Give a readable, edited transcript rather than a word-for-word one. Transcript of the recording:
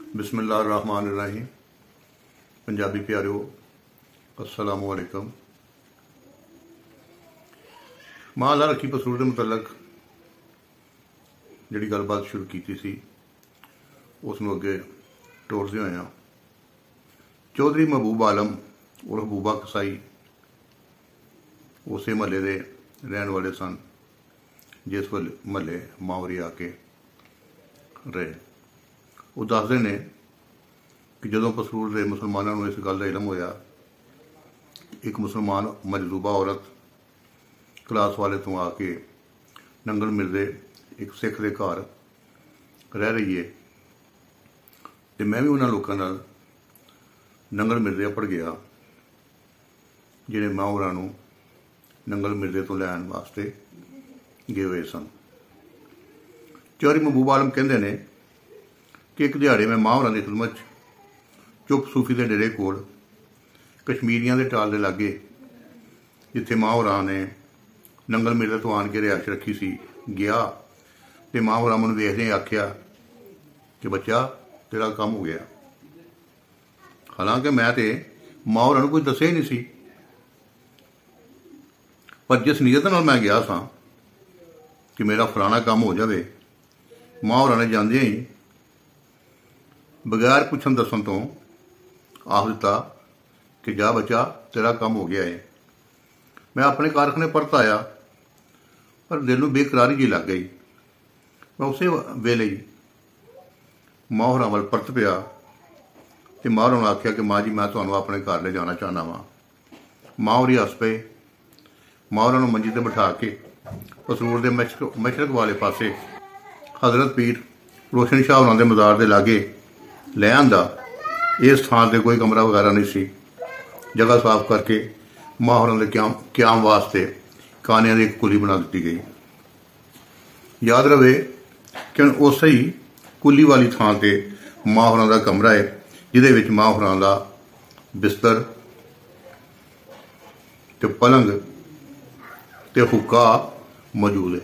बिस्मिल्लाहिर्रहमानिर्रहीम। पंजाबी प्यारिओ अस्सलाम वालेकुम। मां अल्लाह रखी पसूर के मुतलक जी गलबात शुरू की सी उसनों अगे टोरदे होया चौधरी महबूब आलम और हबूबा कसाई उस महल्ले के रहने वाले सन जिस महल्ले मावरी आके रहे। वो दसते ने कि जदों पसूर के मुसलमानों को इस गल का इलम होया एक मुसलमान मजलूबा औरत क्लास वाले तो आके नंगल मिलदे एक सिख के घर रह रही है तो मैं भी उन्होंने लोगों नाल नंगल मिलदे अपड़ गया जिन्हें मां होरां नूं नंगल मिलदे तो लैन वास्ते गए हुए सन। चौधरी महबूब आलम कहते हैं कि एक दिहाड़े मैं मां होरां दी खिदमत चुप सूफी के डेरे कोल कश्मीरियां दे टाल दे लागे जिथे मां होरां ने नंगल मिलदे तो आन के रिहायश रखी सी गया तो मां होरां मैनूं वेखदे आख्या कि बच्चा तेरा काम हो गया। हालांकि मैं तो मां होरां नूं कुछ दस्सिया ही नहीं सी, पर जिस नीयत नाल मैं गया सां कि मेरा फलाना काम हो जाए मां होरां ने जांदे ही बगैर पुछन दसन तो आख दिता कि जा बच्चा तेरा काम हो गया है। मैं अपने कारखाने परत आया पर दिल में बेकरारी जी लग गई। मैं उस वेले ही मां होरां वल परत पिया तो मां होरां आख्या कि मां जी मैं तुहानूं अपने घर ले जाना चाहना वा। मां होरी हस पे मां होरां नूं मंजी ते बिठा के पसूर के मशरक वाले पासे हजरत पीर रोशन शाह होरां दे मज़ार के लागे लै आंदा। इस थान से कोई कमरा वगैरह नहीं सी। जगह साफ करके मां होरां दे क्याम वास्ते कानिया की एक कुली बना दी गई। याद रहे कि उस ही कुली वाली थान से मां होरां दा कमरा है जिहदे विच मां होरां दा बिस्तर ते पलंग ते हुक्का मौजूद है।